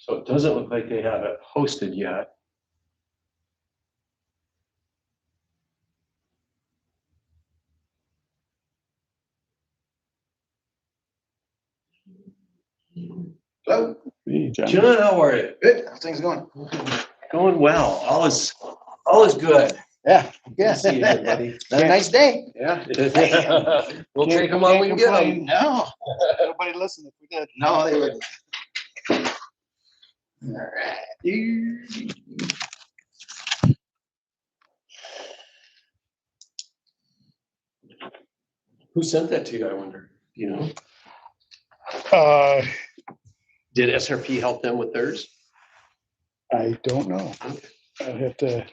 So it doesn't look like they have it hosted yet. Hello. Hey, John. John, how are you? Good. How's things going? Going well. All is good. Yeah. Good Yeah. to see you, buddy. Another nice day. Yeah. We'll take them while we can get them. No. Nobody listened if we did. No, they wouldn't. All right. Who sent that to you, I wonder? You know, Uh, did SRP help them with theirs? I don't know. I'll have to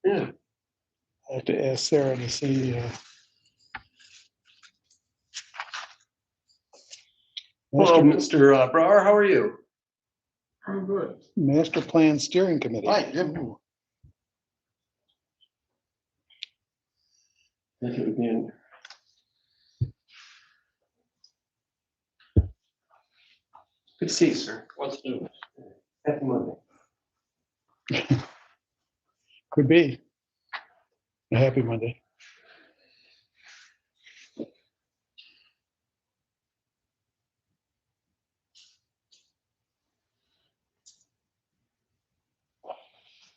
Yeah. ask Sarah to see. Hello, Mr. Brower, how are you? I'm good. Master Plan Steering Committee. Right, Jim. I think it would be in. Good to see you, sir. What's new? Happy Monday. Could be. A happy Monday.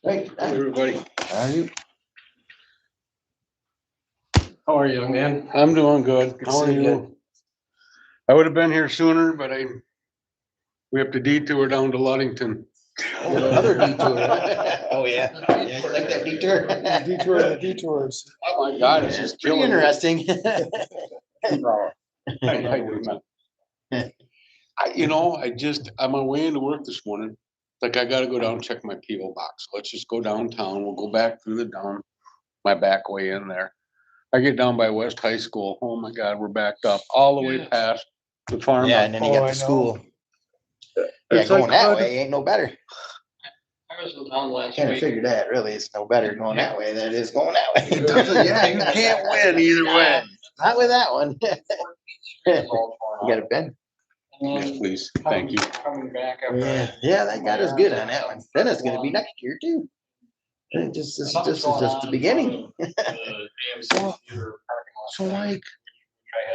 Hey, Hey, everybody. how are you? How are you, young man? I'm doing good. Good to How are see you you? again. I would have been here sooner, but we have to detour down to Ludington. Oh, another detour. Oh, yeah. Yeah, you like that detour? Detour of the detours. Oh my God, it's just Pretty killing me. interesting. I do not. On my way into work this morning, like I gotta go down and check my PO box. Let's just go downtown. We'll go back through my back way in there. I get down by West High School. Oh my God, we're backed up all the way past the farm. Yeah, and then you Oh, got I the know. school. Yeah, It's like going that how way ain't no better. I was in town last Kind of week. figured that really it's no better going that way than it is going that way. Yeah, you can't win either way. Not with that one. It's all torn You up. got a pen? Yes, please. Thank you. Coming back after. Yeah, that got us good on that one. Then it's gonna be next year too. And this is just the beginning. So like,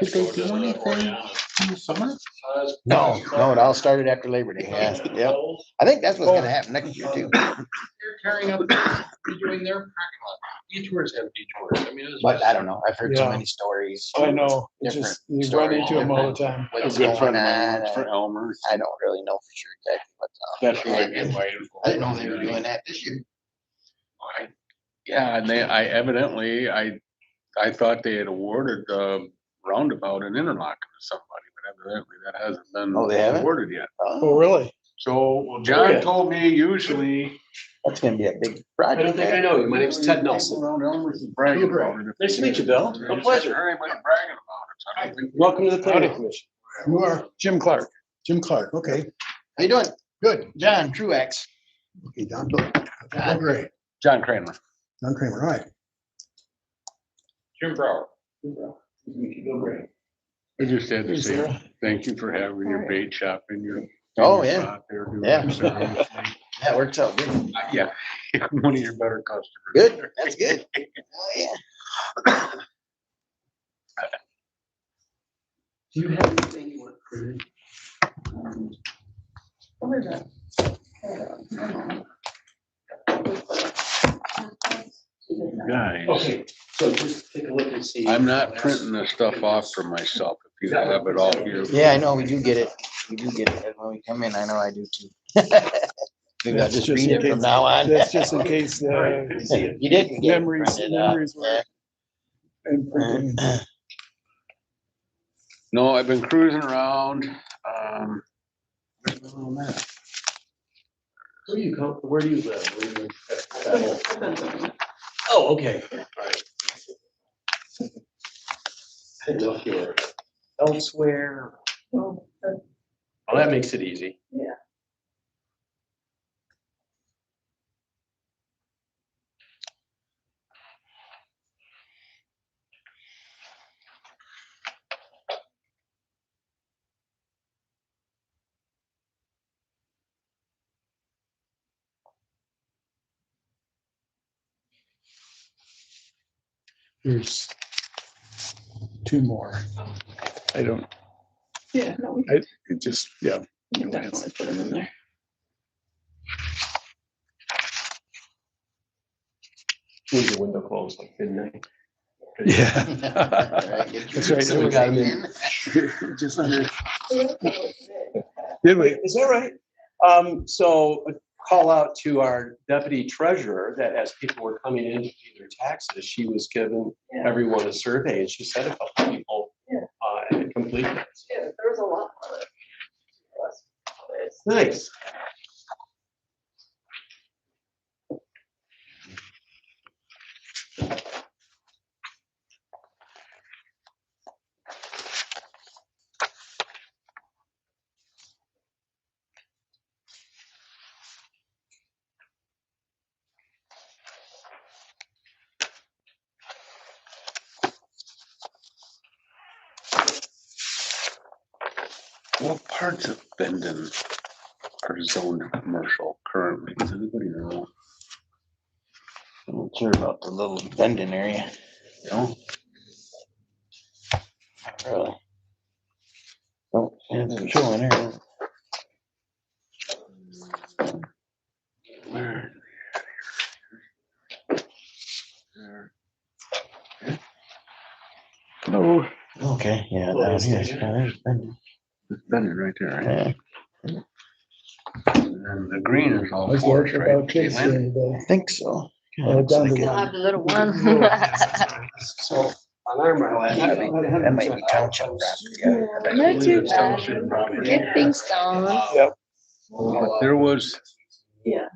did they do anything in the summer? No, it all started after Labor Day. Yeah, yep. I think that's what's gonna happen next year too. They're tearing up, doing their parking lot. Detours have detours. I mean, it's But just- I don't know. I've heard so Yeah. many stories. I know. It's Different just, you run stories, into them all the different- time. What's A good friend going of mine on? works for Elmer. I don't really know for sure exactly what's That's where I get my info. I didn't know they were doing that this year. Yeah, and I thought they had awarded the roundabout in Interlochen to somebody, but evidently that hasn't been Oh, they haven't? awarded yet. Oh, really? So John yeah. told me usually. That's gonna be a big I project. don't think I know you. My name's Ted Nelson. Around Elmer's is bragging about it. Nice to meet you, Bill. A pleasure. Everybody bragging about it. So I don't think- Welcome to the planning commission. You are Jim Clark. Jim Clark, okay, How you doing? good. John Truax. Okay, Don, good. Oh, great. John Kramer. Don Kramer, all right. Jim Brower. I just had to Is say, there- thank you for having your bait shop in your. Oh, in your yeah. spot there doing Yeah. your service. That works out good. Yeah, one of your better customers. Good, that's good. Oh, yeah. Do you have anything you want printed? Guys, Okay, so just take a look and see. I'm not printing this stuff off for myself. If you have it all here. Yeah, I know, we do get it. We do get it when we come in. I know I do too. Maybe I'll That's just just read in it from case- now on. That's just in case, You didn't get it printed out. memories were. And printing. No, I've been cruising around. Where's my little map? Where do you live? Where do you? Oh, okay. All right. I didn't know if you were elsewhere. Well, that makes it easy. There's two more. I don't, Yeah, no, we it just, yeah. can definitely put them in there. Was the window closed like midnight? Yeah. Right, get That's right. So we got 'em in. Just under. Did we? Is that right? So a call out to our deputy treasurer that as people were coming in to pay their taxes, she was giving everyone a survey and she said a couple people completed it. Yeah, there was a lot of it. Nice. What parts of Bendon are zoned commercial currently? Does anybody know? I'm not sure about the little Bendon area. No? Not really. Don't, yeah, it doesn't show in there. Where? There. No. Okay, yeah, down here. Yeah, there's Bendon. It's Bendon right there, right? Yeah, And then the green is all I was forest, worried right? about kids the Caitlin? other day. I think so. Yeah, Oh, looks down like to it. Still have the little one. So on our That might be township property. Yeah. I bet Not you too it's bad. township property. Get things done. Yep. But there was, Yeah.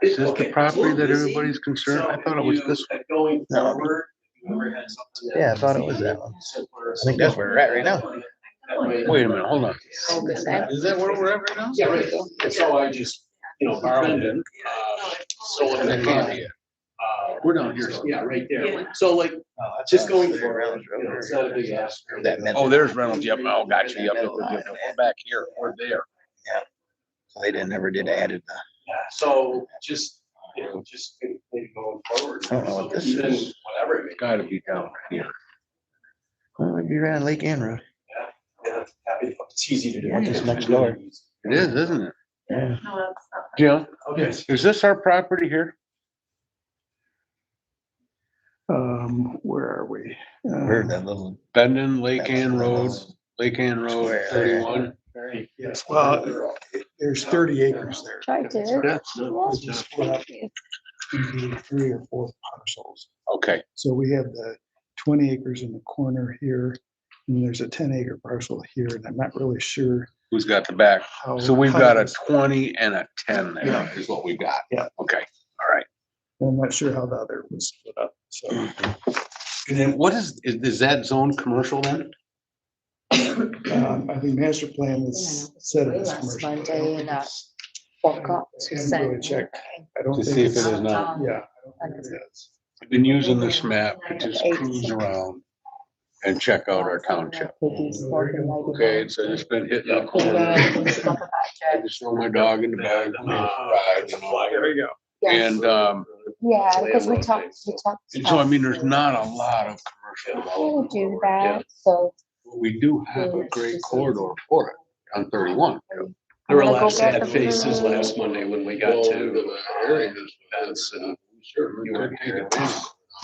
is this the property that everybody's concerned? I thought it was this one. Going No. forward. whoever had something that Yeah, I thought it was that one. I think that's where we're at right now. Wait a minute, hold on. Okay. Is that where we're at right now? Yeah, right. And so I just, borrowed it. So That can't be it. We're down here. Yeah, right there. So like, just going forward, it's not a big ask. Oh, there's Reynolds, yep, oh, gotcha, yep, we're back here, we're there. So they didn't never did added the. Yeah, so just, just maybe going forward. I don't know what this Even is. Whatever. it may be. Gotta be down here. Well, it'd be around Lake Ann Road. Yeah, happy, it's easy to do. Yeah, just next door. It is, isn't it? Yeah. Jim, Okay. is this our property here? Where are we? Where's that little? Bendon, Lake Ann Road, Lake Ann Road, Square. 31. Yes, well, there's 30 acres there. Tried to. It's just split up into 3 or 4 parcels. Okay, So we have the 20 acres in the corner here, and there's a 10-acre parcel here, and I'm not really sure who's got the back? how. So we've how got a this- 20 and a 10 there, Yeah. is what we got. Yeah. Okay, all right. I'm not sure how the other was split up, so. And then what is that zone commercial then? I think master plan is set as Last commercial. Monday and woke up to Haven't send. really checked. I don't To think see if it it's- is not. Yeah. I don't think it is. I've been using this map to just cruise around and check out our township. Okay, so it's been hitting up. I just throw my dog in the bag. There you go. And, Yeah, because we talked. and so, I mean, there's not a lot of commercial We'll development. do that, so. We do have a great corridor for it on 31. There were a I'm lot gonna of go get sad the faces food. last Monday when we got to Areas. events and. You were taking advantage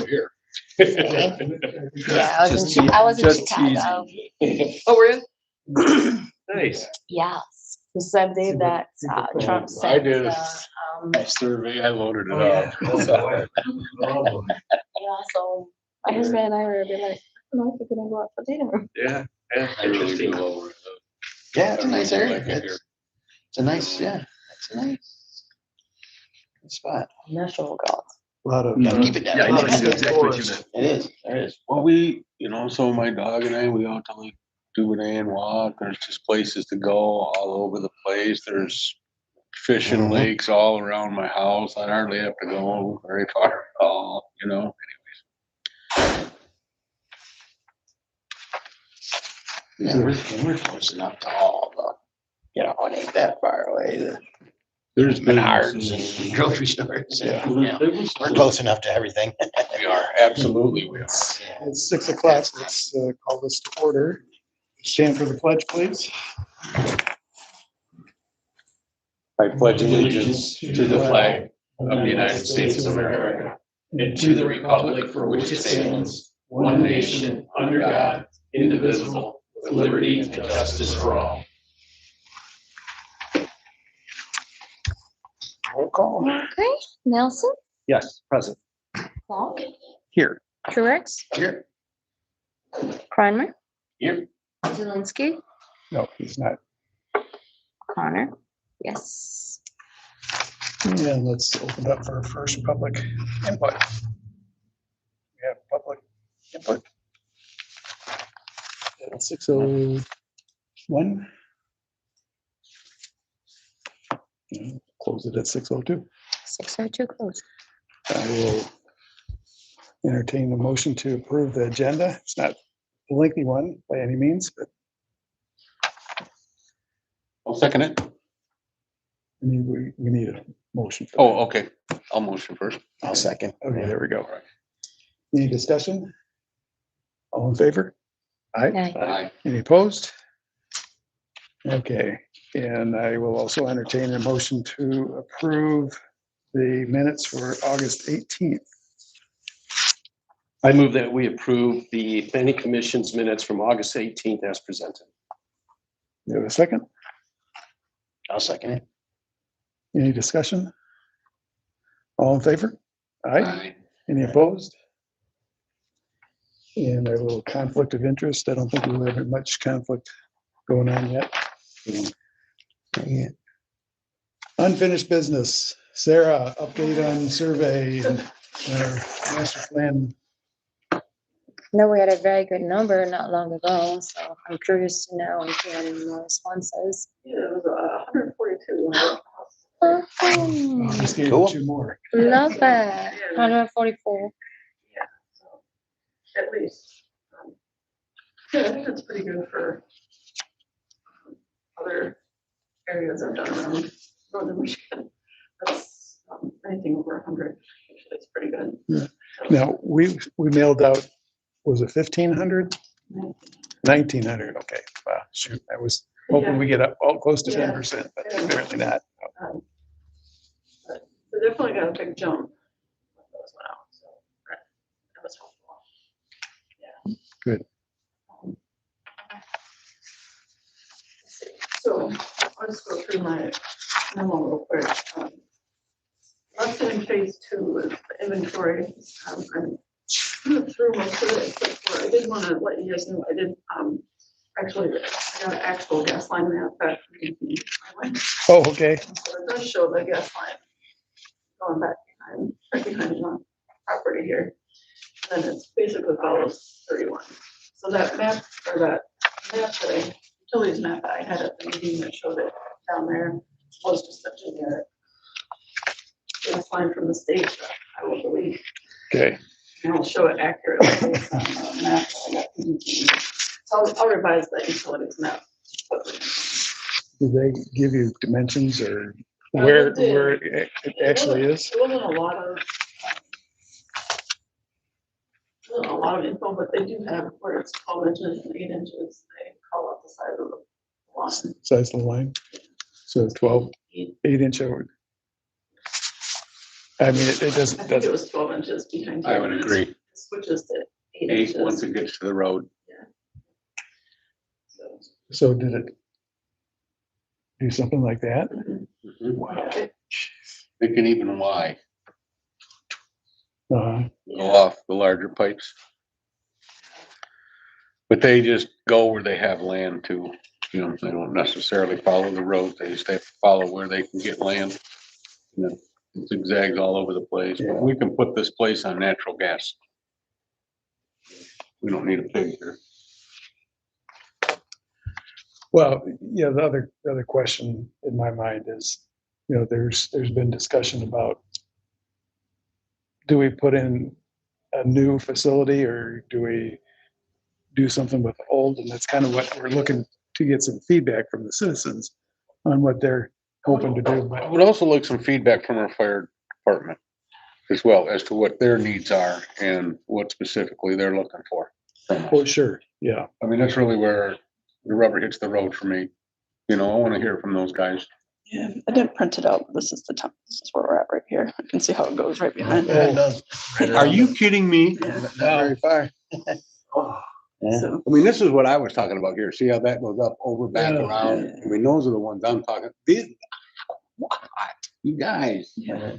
here. Yeah, I was Just in, I was in just Chicago. Oh, we're in? Nice. Yes, the same day that Trump I sent did. the, Survey, I loaded it Oh, yeah. up. yeah, so my husband and I were like, I don't know if we're gonna go out for dinner. Yeah, I really do interesting. love it. Yeah, it's a nice area. Like it here. It's a nice, yeah, it's a nice good spot. National Guard. A lot of. Gotta keep it that Yeah, way. I know exactly what you meant. It is, there is. Well, we, so my dog and I, we out to like Duvernay and walk. There's just places to go all over the place. There's fishing Mhm. lakes all around my house. I hardly have to go very far at all, anyways. Yeah, we're close enough to all, but, it ain't that far away. There's Menards businesses. and grocery stores. Yeah. Yeah. We're close enough to everything. We are, absolutely we are. It's 6 o'clock. Let's call this to order. Stand for the pledge, please. I pledge allegiance to the flag of the United States of America and to the republic for which it stands, one nation, under God, indivisible, with liberty and justice for all. Roll call. Okay, Nelson, Yes, present. Clark, Here. Truex, Here. Primer, Here. Zelinski, No, he's not. Connor, yes. And let's open up for our first public input. We have public input. 6:01. Close it at 6:02. 6:02 close. I will entertain the motion to approve the agenda. It's not a lengthy one by any means, but I'll second it. we need a motion. for Oh, okay. I'll motion first. I'll second. that. Okay, there we go. Any discussion? All in favor? Aye. Aye. Aye. Any opposed? Okay, and I will also entertain a motion to approve the minutes for August 18th. I move that we approve the planning commission's minutes from August 18th as presented. You have a second? I'll second it. Any discussion? All in favor? Aye. Aye. Any opposed? And a little conflict of interest. I don't think we'll have much conflict going on yet. Yeah. Unfinished business. Sarah, update on survey and our master plan. No, we had a very good number not long ago, so I'm curious to know if you had any more responses. Yeah, it was 142. Oh, Just gave Cool. you 2 more. love that. 144. Yeah, so at least. Yeah, I think that's pretty good for other areas I've done around northern Michigan. That's anything over 100, actually, it's pretty good. Yeah. So, Now, we mailed out, was it 1,500? 1,900, okay. Wow, shoot, I was hoping we get up all close to Yeah. 10%, but apparently not. But they definitely got a big jump. when those went out, so that was helpful. Yeah. Good. Let's see. So I'll just go through my memo real quick. Last in phase 2 is the inventory. I'm through most of it, except for I did want to let you guys know, I did actually, I got an actual gas line map back from DP. Oh, okay. So it does show the gas line going back behind, right behind one property here. And it's basically follows 31. So that map, or that map that I, utilities map that I had at the meeting that showed it down there was just a generic gas line from the state that I will delete. Okay. And I'll show it accurately based on the map that I got from DP. So I'll revise that utilities map. Did they give you dimensions or they where did. it actually is? It wasn't a lot of info, but they do have where it's 12 inches and 8 inches. They call out the size of the line. Size of the line? So 12, 8-inch over. I mean, it I doesn't, think it was 12 inches behind. I here, would and it agree. Switches to 8 8 once inches. it gets to the road. So, so did it do something like that? Wow. They can even Y Uh, go off the larger pipes. But they just go where they have land to, you know, they don't necessarily follow the road. They just have to follow where they can get land. And then it zigzags all over the place, but we can put this place on natural gas. We don't need a pig here. Well, yeah, the other question in my mind is, you know, there's been discussion about, do we put in a new facility or do we do something with the old? And that's kind of what we're looking to get some feedback from the citizens on what they're hoping to do, I but would also like some feedback from our fire department as well as to what their needs are and what specifically they're looking for. for sure, yeah. I mean, that's really where the rubber hits the road for me. You know, I want to hear from those guys. Yeah, I didn't print it out, but this is the top, this is where we're at right here. I can see how it goes right behind. Yeah, it does. Are you kidding me? Yeah, Not very far. Yeah. so, I mean, this is what I was talking about here. See how that goes up, over, back, Yeah. around? I mean, those are the ones I'm talking. These, what? You guys. yeah.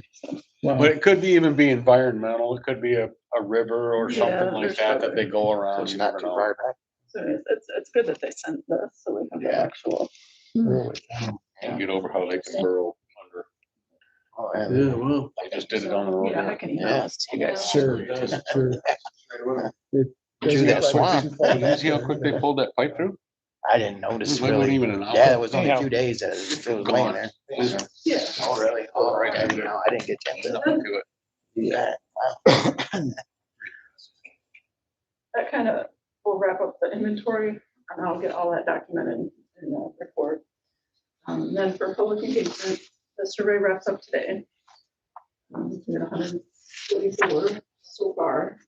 Wow. But it could be even be environmental. It could be a river or Yeah, something like there's that that they go So around. it's You not never too know. far back. So it's good that they sent this, so we have the Yeah. actual. Really? And get over how they can burrow under. Oh, yeah. Yeah, well. I just did it on the road. Yeah, I here. can email Yeah. this to you guys. Sure, sure. Through that swamp. Did you see how quick they pulled that pipe through? I didn't notice It wasn't really. even an hour. Yeah, it was only Yeah. 2 days that it was laying there. So- Yeah. Oh, really? Oh, right. I didn't know. I didn't get a chance to Nothing to it. do that. That kind of will wrap up the inventory, and I'll get all that documented in the report. Then for public engagement, the survey wraps up today. We had 144 so far.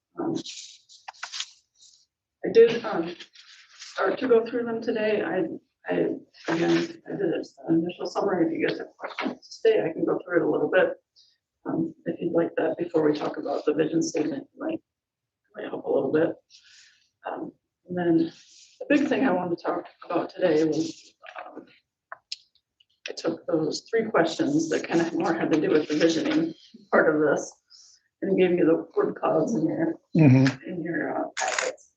I did start to go through them today. Again, I did an initial summary. If you guys have questions today, I can go through it a little bit. If you'd like that before we talk about the vision statement, it might help a little bit. And then the big thing I wanted to talk about today was I took those 3 questions that kind of more had to do with the visioning part of this and gave you the word clouds in your packets.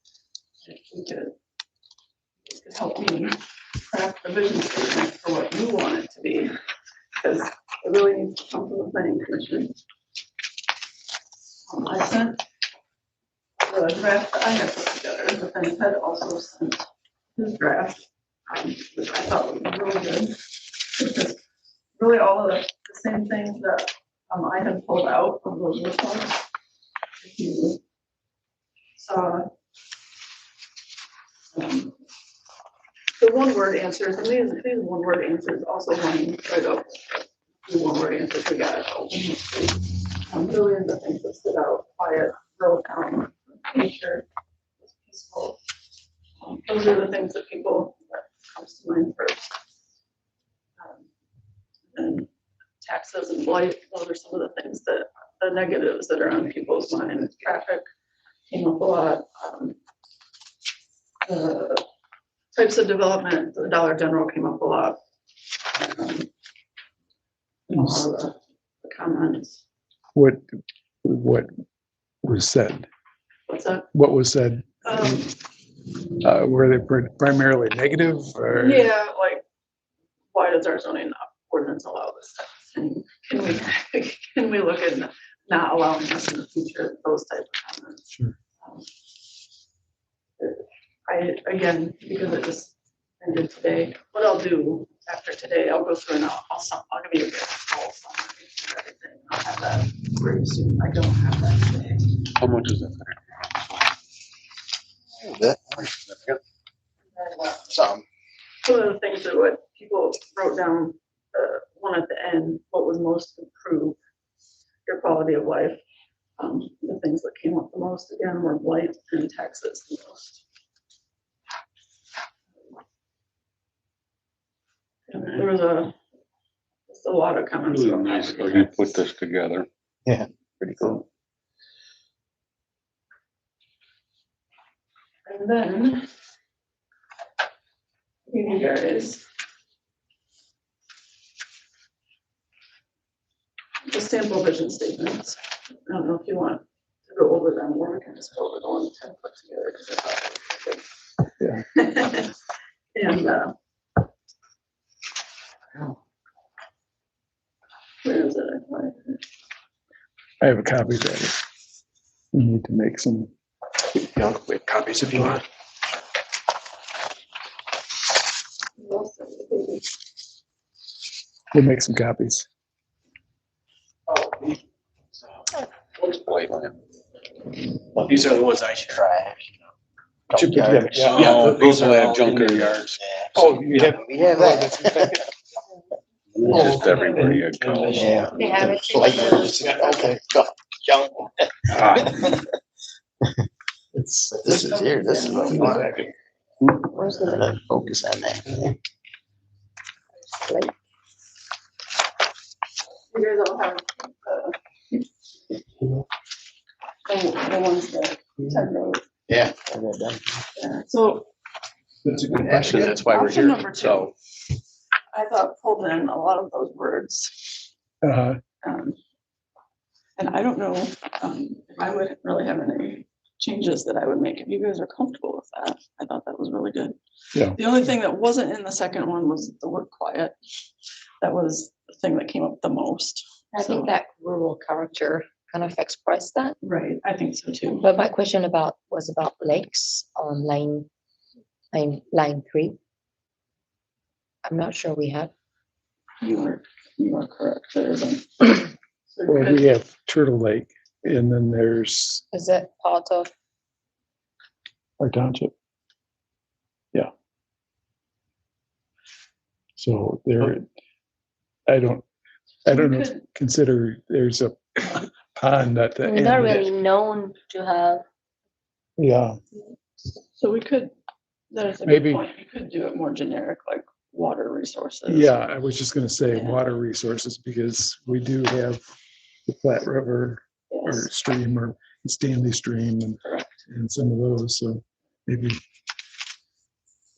If you could help me craft the vision statement for what you want it to be, because it really needs to come from the planning commission. I sent the draft that I had put together, but then Ted also sent his draft, which I thought was really good. Because really all of the same things that I had pulled out of those reports. If you saw the one-word answers, and these one-word answers also line right up the one-word answers we got. Really are the things that stood out: quiet, real calm, nature, peaceful. Those are the things that comes to mind first. And taxes and blight, those are some of the things that, the negatives that are on people's minds. Traffic came up a lot. The types of development, the Dollar General came up a lot. All the comments. What was said? What's that? What was said? Were they primarily negative or? Yeah, like, why does our zoning ordinance allow this? And can we look at not allowing us in the future, those type of comments? Sure. Again, because it just ended today, what I'll do after today, I'll go through and I'll give you a full summary of everything. I'll have that pretty soon. I don't have that today. How much is that? A little bit. And then, Some. some of the things that what people wrote down, one at the end, what was most improved, your quality of life. The things that came up the most again were blight and taxes the most. And there was just a lot of comments. Really about nice how that. you put this together. Yeah, pretty cool. And then you guys the sample vision statements. I don't know if you want to go over them or we can just go over the ones Ted put together because I thought they were good. And where is it? I have a copy ready. We need to make some copies if you want. We'll make some copies. What's blight land? These are the ones I share. Trash. Should be good. Yeah, Oh, those people are that all have junkyard in the yards. Oh, you have. We have that. Just everybody. had calls. Yeah. They have it. Like, okay, go, jump. It's, This is here, this is what we want. Where's the lake? Focus on that. Lake? You guys all have, the ones that, 10 rows. Yeah. I got done. Yeah. So That's a good question. That's why we're Option here. number two. So, I thought pulled in a lot of those words. uh, Um, And I don't know if I would really have any changes that I would make. If you guys are comfortable with that, I thought that was really good. Yeah. The only thing that wasn't in the second one was the word quiet. That was the thing that came up the most. I think that rural character kind of expressed that. Right, I think so too. But my question was about lakes on line 3. I'm not sure we have. You are correct. There isn't. So well, we have Turtle Lake and then there's Is it part of? our township. Yeah. So there, I don't we know, could- consider there's a pond at the We're end. not really known to have. Yeah, So we could, there's a Maybe- good point. You could do it more generic, like water resources. yeah, I was just gonna say Yeah. water resources because we do have the Platte River or Yes, stream or Stanley Stream correct. and some of those, so maybe.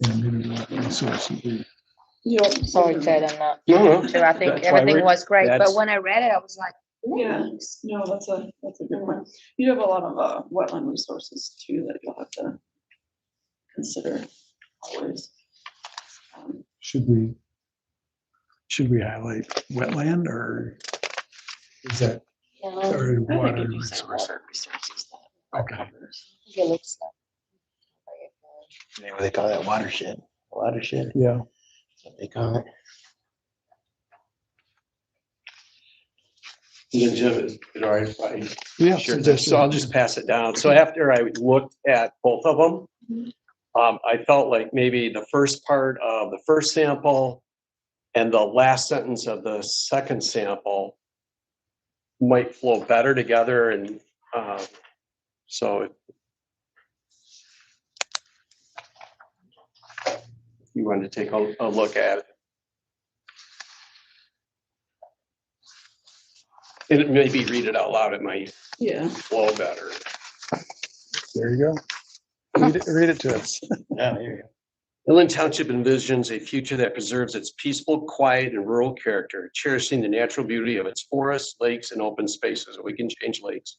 Yeah, maybe water resources. Sorry, Ted, I'm not no, sure. I think That's why everything we're- was great, but that's- when I read it, I was like, Yeah. lakes. No, that's a good one. You have a lot of wetland resources too that you'll have to consider always. Should we highlight wetland or is that, Yeah, or I think water if you say resource? water resources, that Okay. covers. it looks What do they call that? Watershed. Watershed, Yeah, that's what they call it. and then Jim is, all right, if I yeah. Sure, so I'll just pass it down. So after I looked at both of them, I felt like maybe the first part of the first sample and the last sentence of the second sample might flow better together and, so if you wanted to take a look at it. And maybe read it out loud, it might Yeah. flow better. There you go. Read it to us. Yeah, there you go. Inland Township envisions a future that preserves its peaceful, quiet, and rural character, cherishing the natural beauty of its forests, lakes, and open spaces. We can change lakes.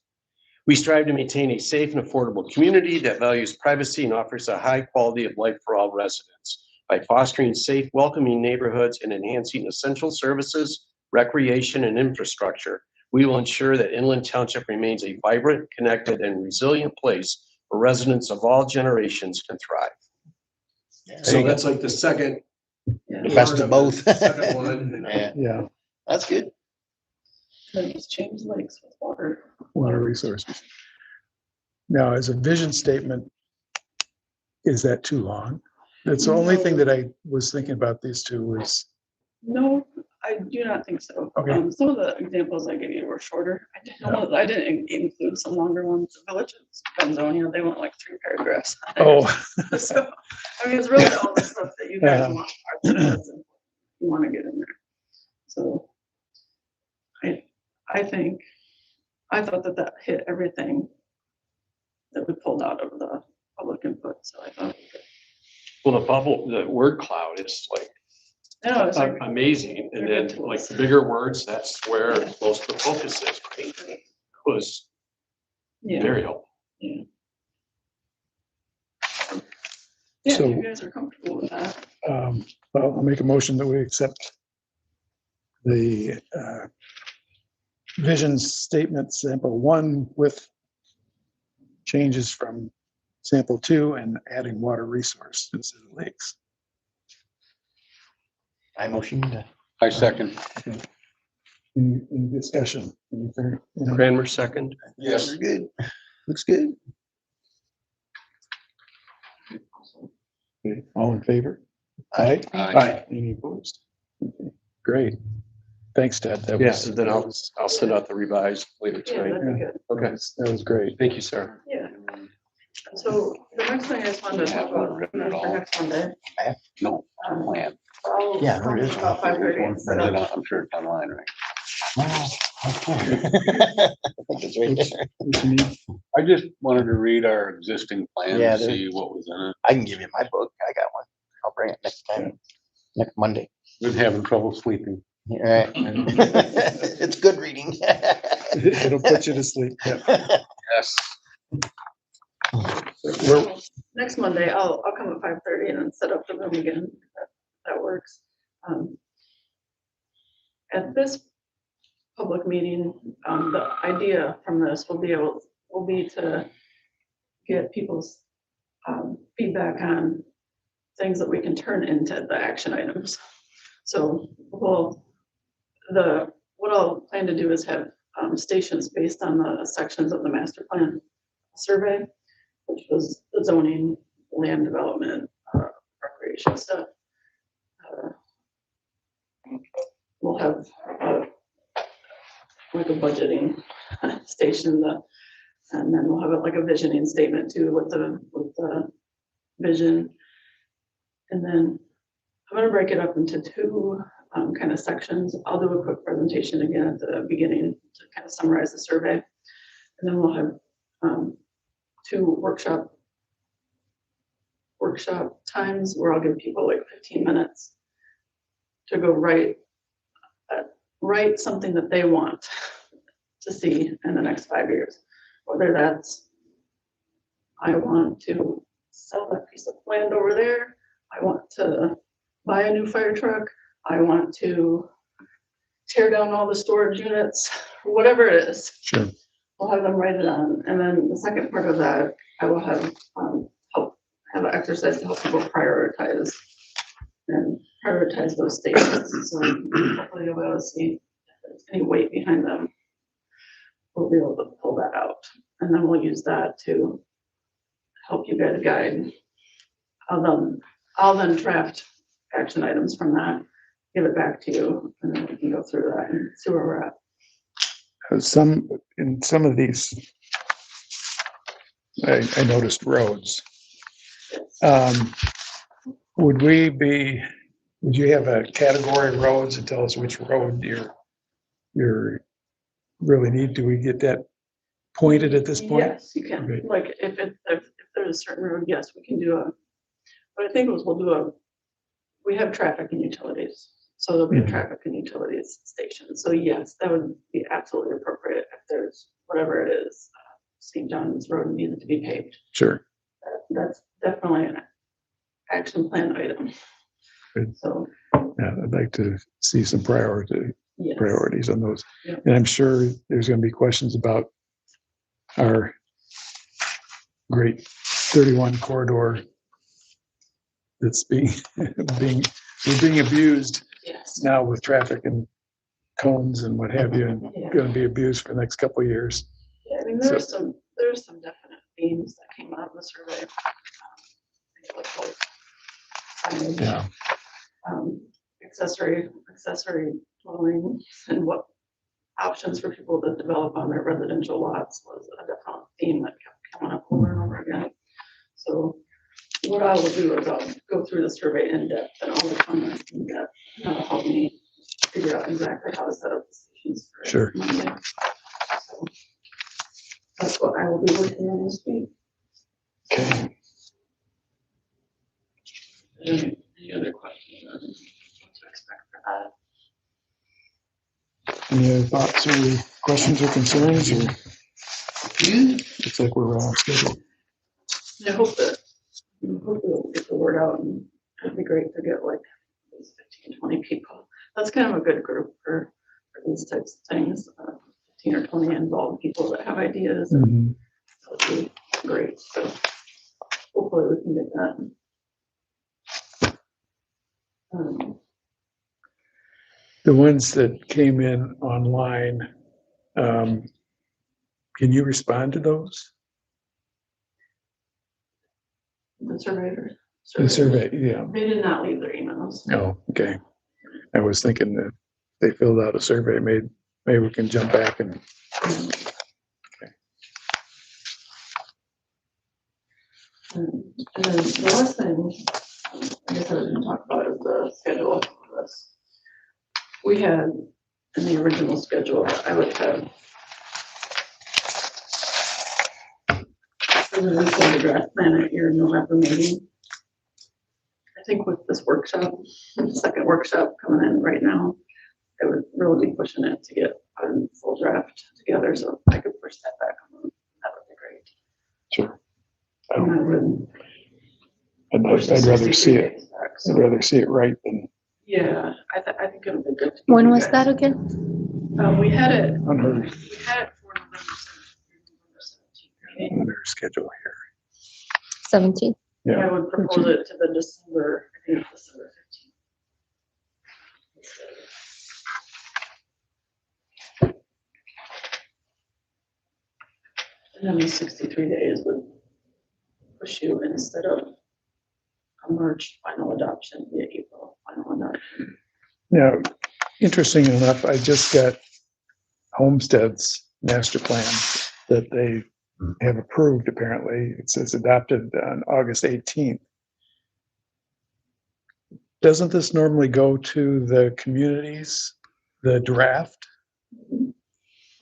We strive to maintain a safe and affordable community that values privacy and offers a high quality of life for all residents by fostering safe, welcoming neighborhoods and enhancing essential services, recreation, and infrastructure. We will ensure that Inland Township remains a vibrant, connected, and resilient place where residents of all generations can thrive. There So you go. that's like the second. Yeah. The best of both. Second one. Yeah, Yeah, that's good. Then just change lakes with water. water resources. Now, as a vision statement, is that too long? That's the only thing that I was thinking about these two was, No, I do not think so. Okay. Some of the examples I gave you were shorter. I didn't include some longer ones. The Village of Benzonia, they went like 3 paragraphs. oh, So, I mean, it's really all the stuff that you guys Yeah. want, parts of it, you want to get in there. So I thought that hit everything that we pulled out of the public input, so I thought. Well, the word cloud is like I know, it's like, amazing. And they're then good like tools. the bigger words, that's where most of the focus is, right? Was yeah, very helpful. yeah, if So- you guys are comfortable with that. well, I'll make a motion that we accept the vision statement sample 1 with changes from sample 2 and adding water resource instead of lakes. I motion to. I second. Any discussion? Anything? Cranmer second. Yes. We're good. Looks good. Okay, all in favor? Aye. Aye. Any opposed? Okay. Great. Thanks, Ted. That Yeah, was, so then I'll send out the revised later Yeah, tonight. that'd be good. Okay, that was great. thank you, Sarah. Yeah. So the next thing I just wanted to talk about for next Monday. No, um, plan. I'll Yeah, there come is About one. 5:30 and set up. I'm sure it's online, right? I think it's right there. What you need? I just wanted to read our existing plan Yeah, to there- see what was in it. I can give you my book. I got one. I'll bring it next time, next Monday. Been having trouble sleeping. All right. It's good reading. It'll put you to sleep. Yeah. Yes. We're- Next Monday, I'll come at 5:30 and then set up the room again. That works. At this public meeting, the idea from this will be to get people's feedback on things that we can turn into the action items. So, what I'll plan to do is have stations based on the sections of the master plan survey, which was the zoning, land development, recreation stuff. We'll have like a budgeting station, and then we'll have like a visioning statement too with the vision. And then I'm gonna break it up into two kind of sections. I'll do a quick presentation again at the beginning to kind of summarize the survey. And then we'll have two workshop times where I'll give people like 15 minutes to go write something that they want to see in the next 5 years. Whether that's, I want to sell that piece of land over there, I want to buy a new fire truck, I want to tear down all the storage units, whatever it is. Sure. We'll have them write it on. And then the second part of that, I will have have an exercise to help people prioritize those stations. So hopefully you'll be able to see if there's any weight behind them. We'll be able to pull that out. And then we'll use that to help you get a guide. I'll then draft action items from that, give it back to you, and then we can go through that and see where we're at. In some of these, I noticed roads. Would you have a category of roads and tell us which road you're really need? Do we get that pointed at this point? Yes, you can. Okay. Like if there's a certain road, yes, we can do what I think was we have traffic and utilities. So there'll be a traffic and utilities station. So yes, that would be absolutely appropriate if there's whatever it is, St. John's Road needed to be paved. Sure. That's definitely an action plan item. Good. So Yeah, I'd like to see some yes. priorities on those. Yep. And I'm sure there's going to be questions about our great 31 corridor that's being abused Yes. now with traffic and cones and what have you, and Yeah. going to be abused for the next couple of years. Yeah, I mean, there's some definite themes that came out of the survey. Yeah. Accessory dwelling and what options for people to develop on their residential lots was a definite theme that kept coming up over and over again. So what I will do is I'll go through the survey in depth and all the comments in depth, and that'll help me figure out exactly how to set up the stations for Sure. Monday. So that's what I will be working on this week. Okay. Any other questions? What to expect for that. Any other thoughts or questions or concerns? Or looks like we're on schedule. I hope that we'll get the word out, and it'd be great to get like at least 15, 20 people. That's kind of a good group for these types of things. 15 or 20 involved people that have ideas. And Mhm. that would be great. So hopefully we can get that. The ones that came in online, can you respond to those? The surveyors. The survey, yeah. They did not leave their emails. Oh, okay. I was thinking that they filled out a survey, maybe we can jump back and. And then the last thing, I guess I was gonna talk about is the schedule of this. We had in the original schedule, I would have. So then we send the draft plan at your November meeting. I think with this workshop, the second workshop coming in right now, I would really be pushing it to get a full draft together, so if I could push that back on, that would be great. Sure. And I would I'd rather see it. back, I'd so, rather see it right than yeah, I think it would be good. When was that again? We had it unheard for November 17th. on their schedule here. 17? Yeah. I would propose it to the December, I think it's December 15th. And then the 63 days would push you instead of a March final adoption, via April final adoption. Now, interesting enough, I just got Homestead's master plan that they have approved, apparently. It says adopted on August 18th. Doesn't this normally go to the communities, the draft?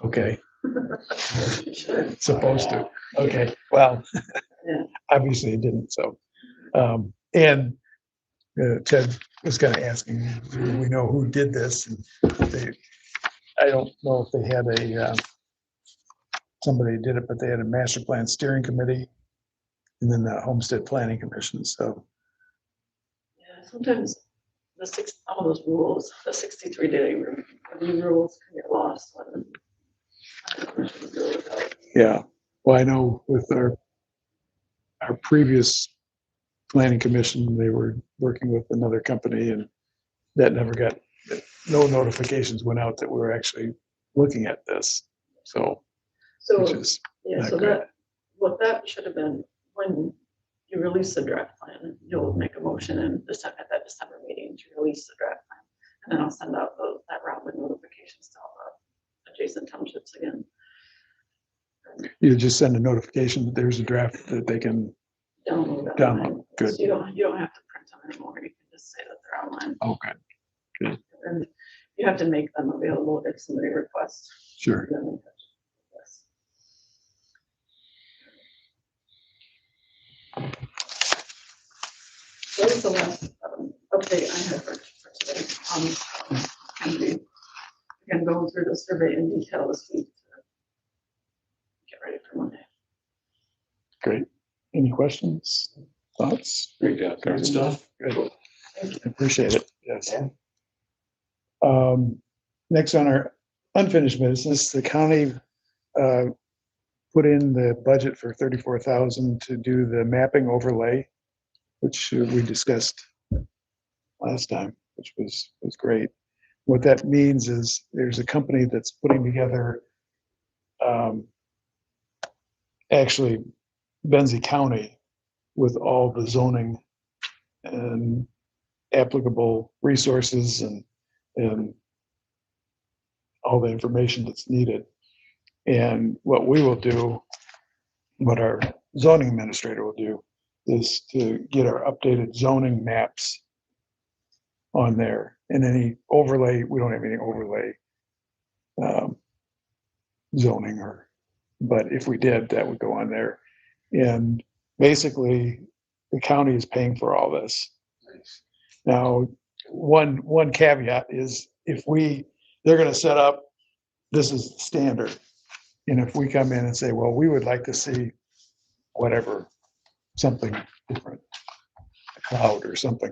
Okay, it's supposed to. Okay, well, Yeah. obviously it didn't, so. And Ted was kind of asking, do we know who did this? And I don't know if they had somebody did it, but they had a master plan steering committee and then the Homestead Planning Commission, so. Yeah, sometimes all those rules, the 63-day review rules can get lost when the commissions go without. Yeah, well, I know with our previous planning commission, they were working with another company and that never got, no notifications went out that we were actually looking at this. So, which So, is yeah, not so good. what that should have been, when you release the draft plan, you'll make a motion in December, at that December meeting to release the draft plan. And then I'll send out that round of notifications to all the adjacent townships again. You just send a notification that there's a draft that they can Download that. download. online. Good. So you don't have to print them anymore. You can just say that they're online. Okay, And you have to make them available if somebody requests. sure. them. Yes. That was the last update I had for today. And we again going through the survey in detail this week to get ready for Monday. Great. Any questions, thoughts? Great stuff. Good. I appreciate it. Yes. Next on our unfinished business, the county put in the budget for 34,000 to do the mapping overlay, which we discussed last time, which was great. What that means is there's a company that's putting together actually Benzie County with all the zoning and applicable resources and all the information that's needed. And what we will do, what our zoning administrator will do, is to get our updated zoning maps on there. And any overlay, we don't have any overlay zoning, but if we did, that would go on there. And basically, the county is paying for all this. Now, one caveat is they're gonna set up, this is the standard. And if we come in and say, well, we would like to see whatever, something different, a cloud or something,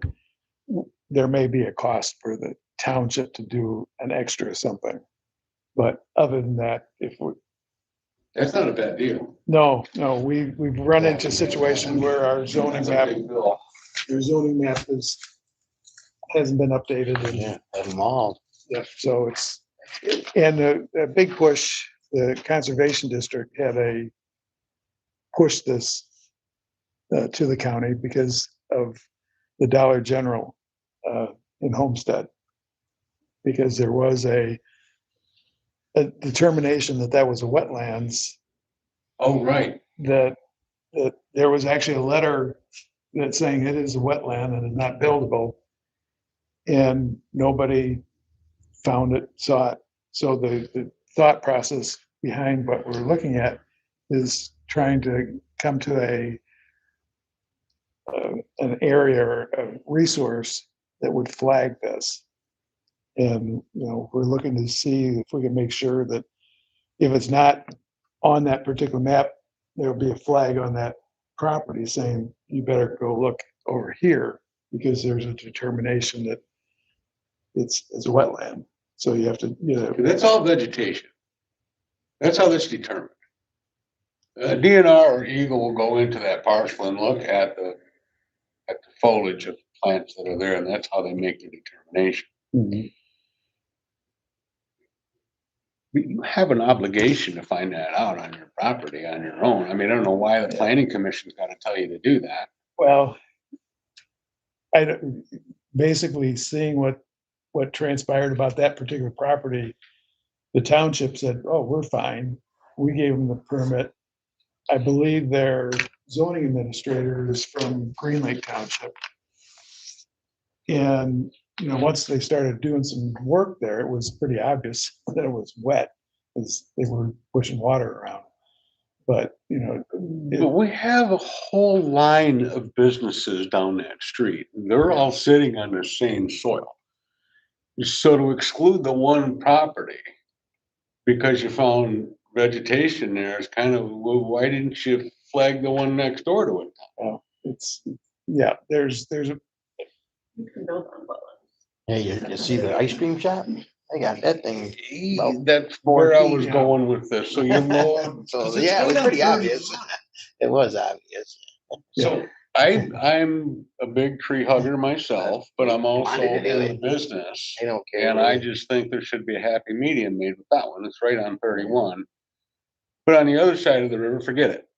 there may be a cost for the township to do an extra something. But other than that, That's not a bad deal. no, we've run into a situation where our zoning map hasn't been updated and Yeah, have them all. yeah, so it's, and a big push, the conservation district had push this to the county because of the Dollar General in Homestead. because there was a determination that that was a wetlands, Oh, right. that there was actually a letter that's saying it is a wetland and it's not buildable. And nobody found it, saw it. So the thought process behind what we're looking at is trying to come to an area or a resource that would flag this. And, we're looking to see if we can make sure that if it's not on that particular map, there'll be a flag on that property saying, you better go look over here because there's a determination that it's a wetland. So you have to, That's all vegetation. That's how that's determined. DNR or Eagle will go into that parcel and look at the foliage of plants that are there, and that's how they make the determination. Mhm. You have an obligation to find that out on your property, on your own. I mean, I don't know why the planning commission's gotta tell you to do that. Well, basically seeing what transpired about that particular property, the township said, oh, we're fine. We gave them the permit. I believe their zoning administrator is from Green Lake Township. And, once they started doing some work there, it was pretty obvious that it was wet because they were pushing water around. But, But we have a whole line of businesses down that street. They're all sitting on the same soil. So to exclude the one property because you found vegetation there is kind of, well, why didn't you flag the one next door to it? there's You can build on wetlands. Yeah, you see the ice cream shop? They got that thing. Well, That's where I was going with this. So you know, So, yeah, it was pretty obvious. It was obvious. so I'm a big tree hugger myself, but I'm also in the business. They don't care. And I just think there should be a happy medium made with that one. It's right on 31. But on the other side of the river, forget it.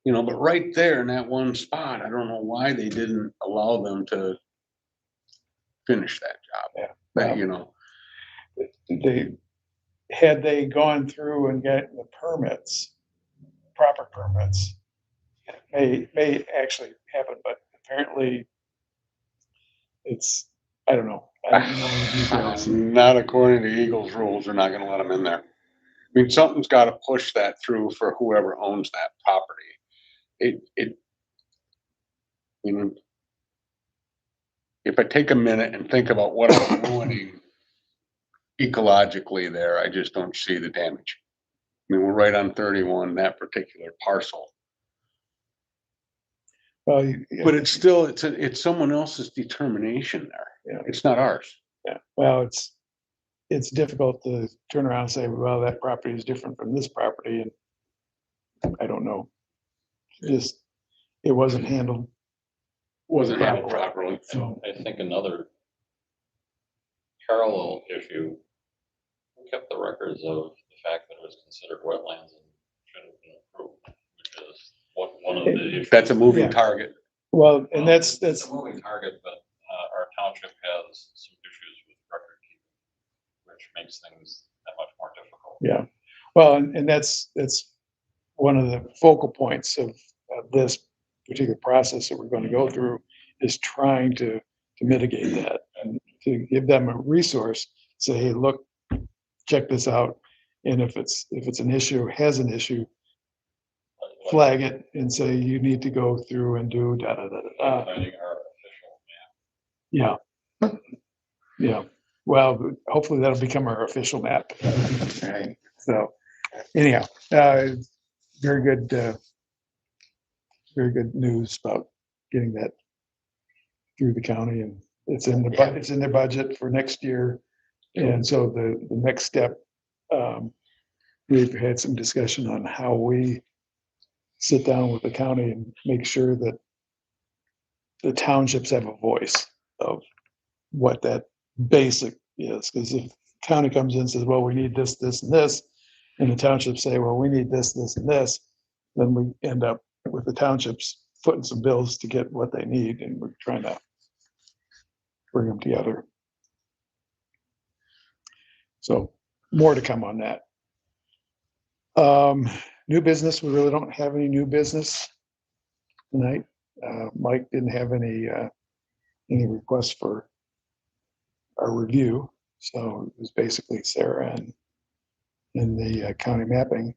But right there in that one spot, I don't know why they didn't allow them to finish that job. Yeah. But, had they gone through and gotten the permits, proper permits, it may actually happen, but apparently I don't know. I don't know the details. Not according to Eagles rules, they're not gonna let them in there. I mean, something's gotta push that through for whoever owns that property. If I take a minute and think about what I'm ruining ecologically there, I just don't see the damage. I mean, we're right on 31, that particular parcel. Well, But it's still, it's someone else's determination there. Yeah. It's not ours. yeah, well, it's difficult to turn around and say, well, that property is different from this property, and I don't know. Just, it wasn't handled. Wasn't handled properly. So, I think another parallel issue, we kept the records of the fact that it was considered wetlands and should have been approved, which is one of the issues. That's a moving Yeah. target. well, and that's, It's a moving target, but our township has some issues with record keeping, which makes things that much more difficult. yeah. Well, and that's one of the focal points of this particular process that we're going to go through is trying to mitigate that and to give them a resource, say, hey, look, check this out. And if it's an issue, has an issue, Like flag it and say, you need to go through and do da, da, da, da. finding our official map. Yeah. Yeah. Well, hopefully that'll become our official map. Right. So anyhow, very good news about getting that through the county, and it's in their budget for next year. And so the next step, we've had some discussion on how we sit down with the county and make sure that the townships have a voice of what that basic is. Because if county comes in and says, well, we need this, this, and this, and the townships say, well, we need this, this, and this, then we end up with the townships footing some bills to get what they need, and we're trying to bring them together. So more to come on that. New business, we really don't have any new business tonight. Mike didn't have any requests for our review, so it was basically Sarah and the county mapping.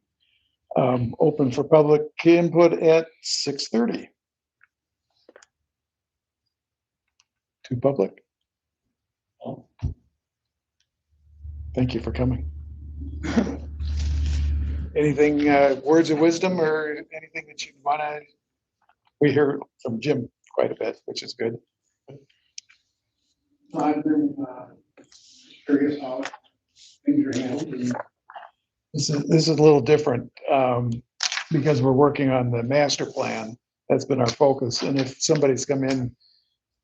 Open for public input at 6:30. To public. Thank you for coming. Anything, words of wisdom or anything that you want to, we hear from Jim quite a bit, which is good. I've been curious how things are handled. This is a little different, because we're working on the master plan. That's been our focus. And if somebody's come in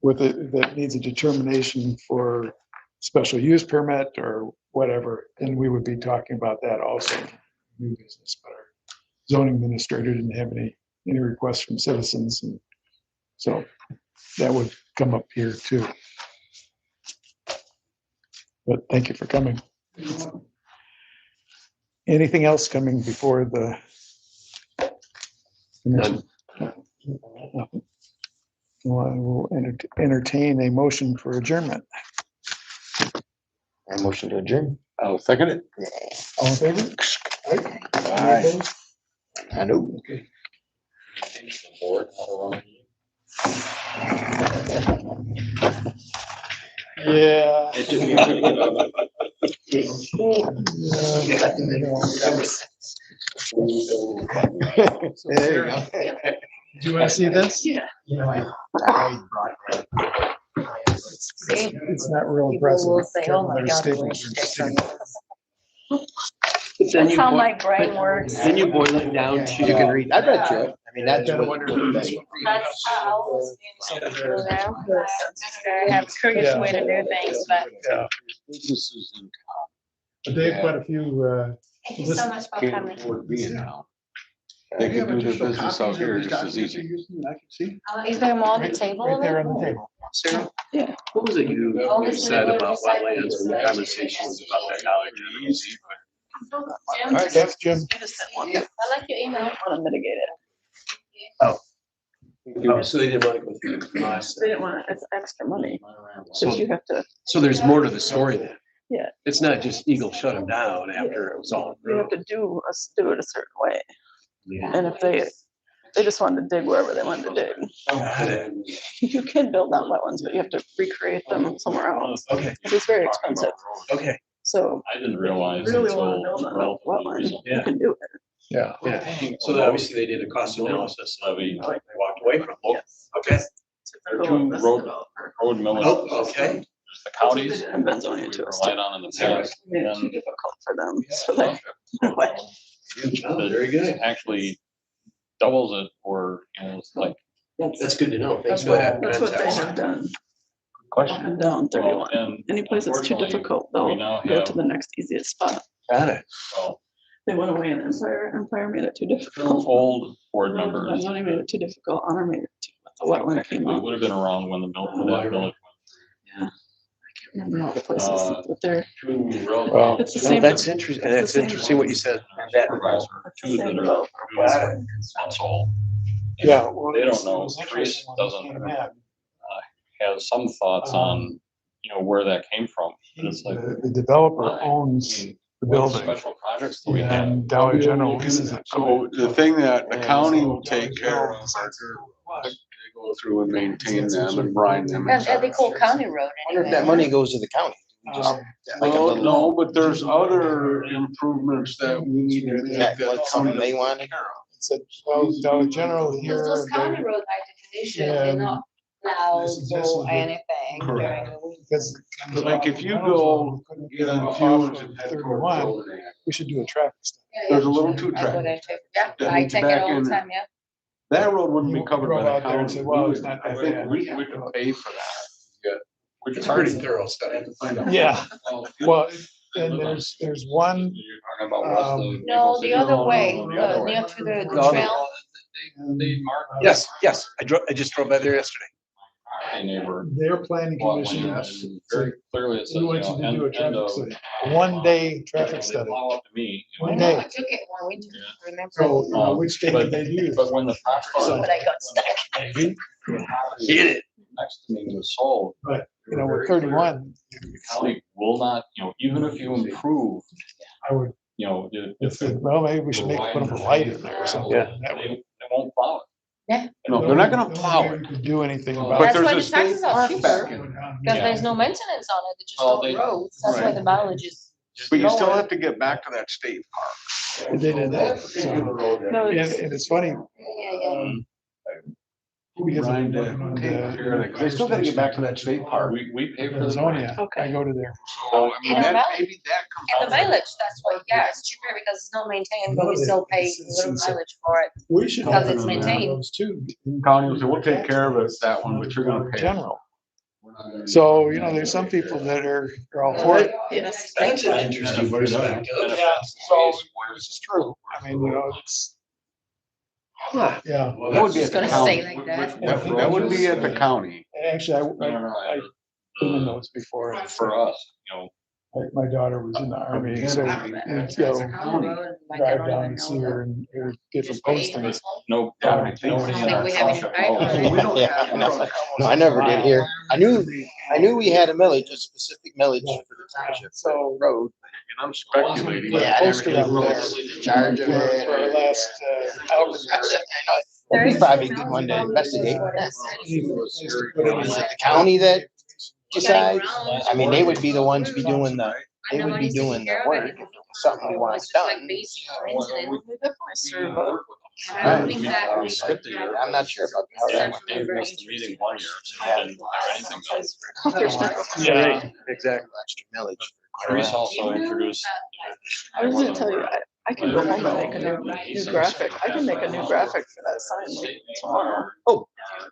with it that needs a determination for special use permit or whatever, then we would be talking about that also. New business, but our zoning administrator didn't have any requests from citizens, and so that would come up here too. But thank you for coming. Anything else coming before the commission? Nothing. Well, I will entertain a motion for adjournment. I motion to adjourn. I'll second it. All in favor? Aye. I know. Okay. Change the board, how to run. Yeah. There you go. Do you want to see this? Yeah. It's not real People impressive. will say, oh my There's God, staples where's and this sticky. from? Then That's you how boil- my brain works. Then you boil it down to. You can read, I bet you, I mean, that's what. That's how. I have a curious way to do things, but Yeah, Businesses in but they have quite a few, thank you so much for can't coming. afford being now. They can do their business out here just as easy. I can see. Is there more on the table? right there on the table. Sarah? Yeah. What was it you Oh, you this is said what about you said. wetlands and the conversations about that knowledge? Easy, All right, thanks, Jim. I just didn't want I like your email. to mitigate it. but- Oh, so they didn't want to go through the process. They didn't want, it's extra money, So, so you have to, so there's more to the story then? Yeah. It's not just Eagle shut them down after it was all you have approved. to do it a certain way. And if they just wanted to dig wherever they wanted to dig. Got it. You can build on wetlands, but you have to recreate them somewhere else. Okay, It's very expensive. okay, So I didn't realize if you really want to until build on a wetland, you Yeah. can do it. Yeah. yeah. So obviously they did a cost analysis and levy, they walked away from it. Yes. Okay. There are two road millage. Oh, okay. There's the counties. And been zoning we to us. relied on in the past. Made it too And difficult for them, so they. What? Oh, very good. it actually doubles it, or, you know, it's like. That's good to know. Thanks for that. That's what they have done. Question. And down 31. And Any place that's too unfortunately, difficult, we they'll now go have- to the next easiest spot. Got it. So, They went away in Empire. Empire made it too two difficult. old board members, Zoning made it too difficult. Honor made it too. The wetland came technically up. would have been around when the village. Yeah. I can't remember all the places, but they're, Two real. Well, it's the No, same. that's interesting. And that's interesting what you said. That It's the Two same that developer. are. That's all. Yeah. well, They it don't know. was Chris interesting when doesn't we came in. Has some thoughts on, you know, where that came from. And it's like, The developer owns the what building, special projects do we have? and Dollar General leases it. So the thing that the county will take care of, they go through and maintain them and brine them. And they call County Road Wonder if that anyway. money goes to the county. We just- Um, like a No, little- no, but there's other improvements that we need to make That that was something county they wanted. It's a, well, Dollar General Because here, those county they- road by definition, Yeah. they're not allowed This to is do the- anything during Correct. the week. because. Like if you go get on fumes and head toward 31, Golden Age, we should do a traffic study. there's a little two That's what track. I take, yeah, That I leads take it back all in the there. time, yeah. That road wouldn't be You covered by drove the out there and county. said, well, it's not I that think bad. we could pay for that. Which It's is a pretty pretty thorough study. Yeah, well, and there's one, You're talking about west of. No, the other No, way, no, the other way. near to the No, trail. um, Yes, yes. I just drove by there yesterday. a neighbor. Their planning bought commission, land, and very clearly it says, we you want you know, to do a end traffic of. study, a 1-day traffic They study. follow up to me. I One know, day. I took it one winter, remember? So, Um, which day but- did they do? But when the property. But I got stuck. Maybe. Hit it. Next to me was sold. But, you know, with 31, The county will not, you know, even if you improve, I would, you know, if. well, maybe we should make, put up a light in there or something. Yeah. That would- They won't plow it. Yeah. No, they're not gonna the only plow way it. we could Do anything But about. That's there's why a the state taxes are park cheaper, back in because Yeah. there's no maintenance on it, they just Well, don't they- roads, that's why right. the mileage is. But you still lower. have to get back to that state park. They did that. No, And and it's funny. Yeah, yeah. because I'm Trying to working on take the- care of it, 'cause they still gotta get back to that state park. We pay for the grant. Arizona, I Okay. go to there. So, I mean, And the that, mileage- maybe that comes And out. the mileage, that's why, yeah, it's cheaper because it's not maintained, but we still pay a little mileage for it. We should. Because open it's up maintained. those too. County will say, we'll take care of it, that one, but you're gonna pay. it. General. So, you know, there's some people that are all for it. yes. Thank you. Interesting perspective. Yeah, so this is true. I mean, you know, it's, Huh. yeah. That would be Just at the gonna say county. like that. That would be at the county. Actually, No, no, no, I put in those before. For us, you know, My daughter was in the army, so we'd go drive down and see her and her different postings. no. Yeah. nobody I don't in think our we have any township right knows. on it. We don't Yeah, have. no, I never did here. I knew we had a millage, a specific millage for the township So, road. And I'm speculating. Yeah, I never Posted did up the charge of for it. our or- last outreach. It'd be probably a good one to investigate. Is it the county that decides? I mean, they would be the ones be doing the, they would be doing the work if it was something we want done. We definitely serve up. I don't think that. We skipped a year. I'm not sure about how that went. Dave missed the meeting one year, so he didn't have anything done. There's no- Yeah, exactly. Extra millage. Teresa also introduced. I was gonna tell you, I can go home and make a new graphic. I can make a new graphic for that sign tomorrow.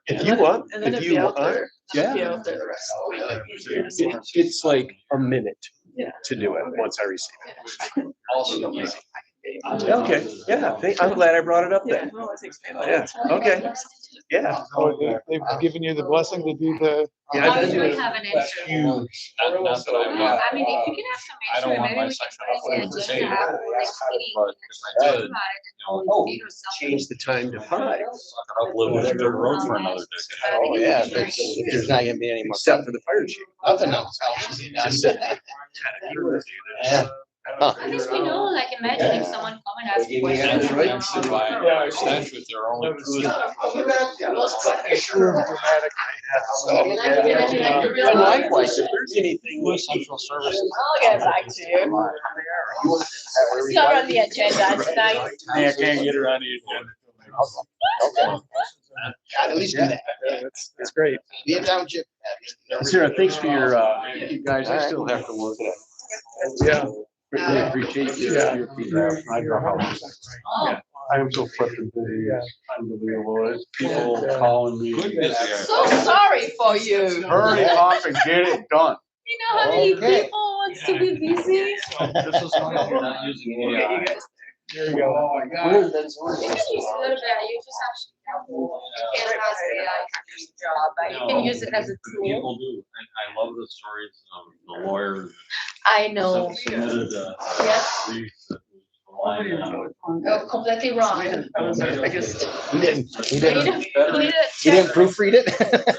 If you want, And then if it'd be you out want, there, yeah. be out there the rest of the week. Easier to see. It's like a minute Yeah. to do it once I receive it. Also, Okay, yeah, I'm glad I brought it up Yeah, then. no, it takes me. Yeah, okay. Yeah. Oh, they've given you the blessing to do the. Yeah, How I've do been we doing have an answer? not that I want. I mean, if you can have some I don't answer, want maybe my we can section put it in up the on the agenda, table. have a next meeting, But if I talk did, about it, and Oh, we'll figure something. change the time to 5, I'll live with a dirt road for another decade. Oh, yeah, if there's not gonna be any more. except for the fire chief. Nothing else. Just said that. Yeah. At least we know, like, imagine if someone come and ask you questions. And by statute, there are only two. And likewise, if there's anything. Central services. I'll get back to you. It's not on the agenda tonight. I can't get around the agenda. Okay. At least do that. Yeah, it's great. Be a township. Sarah, thanks for your, you guys, I still have to work it. Yeah. Really appreciate your feedback. I know how. Yeah, I am so frustrated. Yeah. Unbelievable. It's people calling me. So sorry for you. Hurry up and get it done. You know how many Okay. people wants to be busy? This is why you're not using AI. There you go. Oh, my You can use a little bit, you just have to. You can't ask AI to do your job, but you can use it as a tool. People do, and I love the stories of the lawyers. I know. Submitted, Yes. brief that was relying on- Oh, completely wrong. I was the biggest. He didn't, he You didn't, need to- you need to he didn't check- proofread it? you need to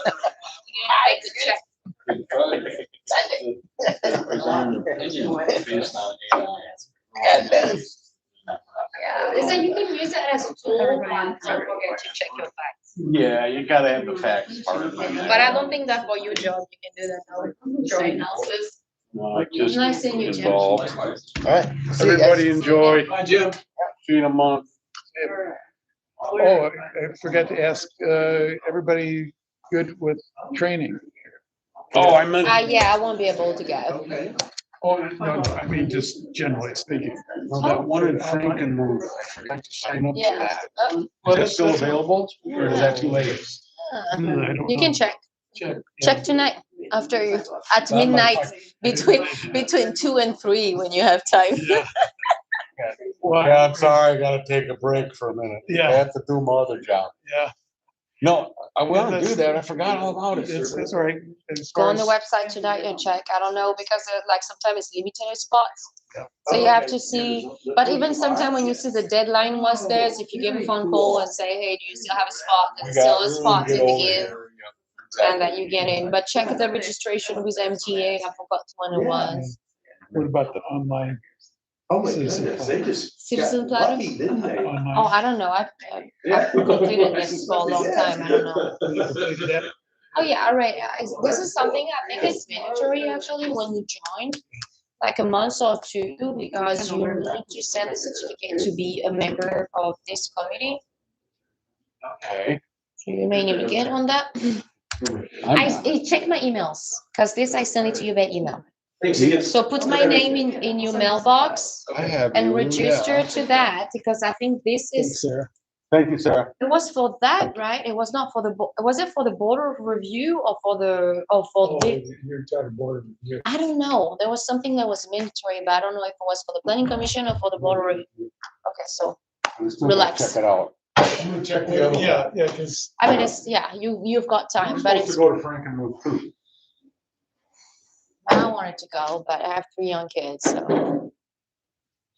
make the check. They tried to present an opinion based on AI. Yeah, listen, you can use it as a tool, and don't forget to check your facts. Yeah, you gotta have the facts part of it. But I don't think that for your job, you can do that now. Your analysis. No, just Nice seeing you, Jim. involved. All right. See you guys. Everybody enjoy. Bye, Jim. See you in a month. Oh, I forgot to ask, everybody good with training? Oh, I meant. Yeah, I won't be able to go. Oh, no, I mean, just generally speaking. Well, that one in Frankenmuth, I forgot to sign up for Yeah. that. Is that still available or is that too late? I don't You can know. check. Check. Check tonight after you, at midnight, between 2 and 3 when you have time. Well, Yeah, I'm sorry, I gotta take a break for a minute. Yeah. I have to do my other job. Yeah. No, I want to do that. I forgot all about it. It's all right. As Go far on the as- website tonight and check. I don't know, because like sometimes it's limited spots. Yeah. So you have to see, but even sometimes when you see the deadline was there, if you give a phone call and say, hey, do you still have a spot? There's still a spot to begin, and that you get in, but check the registration with MTA. I forgot when it was. What about the online? Oh my Citizen goodness, they just Citizen got planner? lucky, didn't they? online? Oh, I don't know. I've completed this for a long time. I don't know. You completed that? Oh, yeah, all right. This is something I think it's mandatory actually when you join, like a month or two, because you need to send a certificate to be a member of this committee. Okay. So you may need to get on that. I check my emails, because this I send it to you by email. So put my name in your mailbox I have. and you, register yeah. to that, because I think this Thanks, is, Sarah. Thank you, Sarah. it was for that, right? It was not for the, was it for the border review or for the, or for the? You're talking board review. I don't know. There was something that was mandatory, but I don't know if it was for the planning commission or for the border review. Okay, so, We still gotta Relax. Check it out. I'm gonna check the other one. Yeah, because I mean, it's, yeah, you've got We're time, but supposed to it's, go to Frankenmuth too. I wanted to go, but I have 3 young kids, so.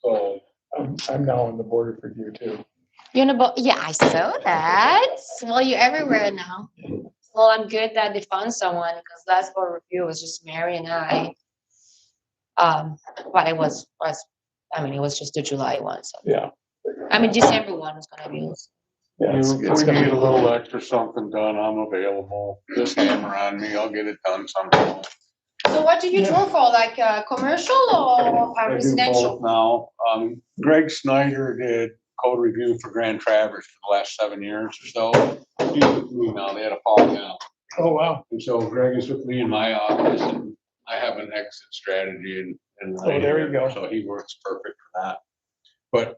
So, I'm now on the board review too. You're in a yeah, I saw that. Well, you're everywhere now. Well, I'm good that they found someone, because last board review was just Mary and I. But it was, I mean, it was just the July one, so. Yeah. I mean, December one is gonna be. Yeah, it's if we gonna need be- a little extra something done, I'm available. Just hammer on me. I'll get it done sometime. So what do you draw for, like, commercial or I do residential? both now. Greg Snyder did code review for Grand Traverse for the last 7 years or so. He's with me now. They had a fall down. Oh, wow. And so Greg is with me in my office, and I have an exit strategy and. Oh, there you go. So he works perfect for that. But,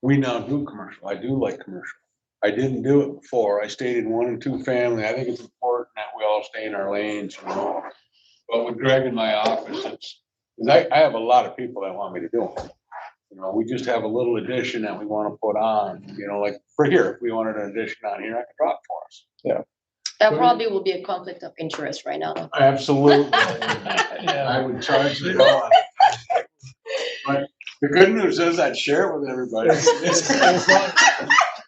we now do commercial. I do like commercial. I didn't do it before. I stayed in 1 and 2 family. I think it's important that we all stay in our lanes, you know. But with Greg in my office, it's, 'cause I have a lot of people that want me to do it. You know, we just have a little addition that we want to put on, you know, like for here, if we wanted an addition on here, I could drop for us. That probably will be a conflict of interest right now. Absolutely. Yeah. I would charge you more. But the good news is I'd share it with everybody.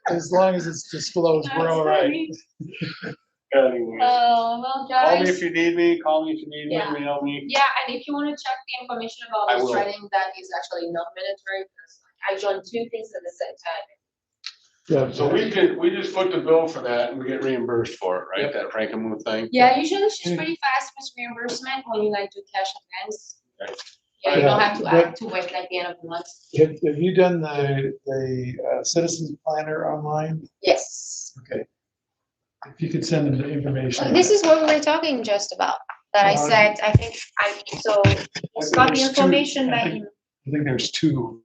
As long as it's disclosed, we're all right. Anyway, Oh, well, call me guys. if you need me, call me if you need me, Yeah. email me. Yeah, and if you want to check the information about I this will. training, that is actually not mandatory, because I joined 2 things at the same time. Yeah, So we just put the bill for that and we get reimbursed for it, right? That Frankenmuth thing? Yeah, usually it's just pretty fast with reimbursement when you like do cash advance. Right. Yeah, you don't have to But- wait like the end of the month. have you done the citizens planner online? Yes. Okay. If you could send them the information. This is what we were talking just about, that I said, I think, so it's got the There's two- information I by think- I think there's 2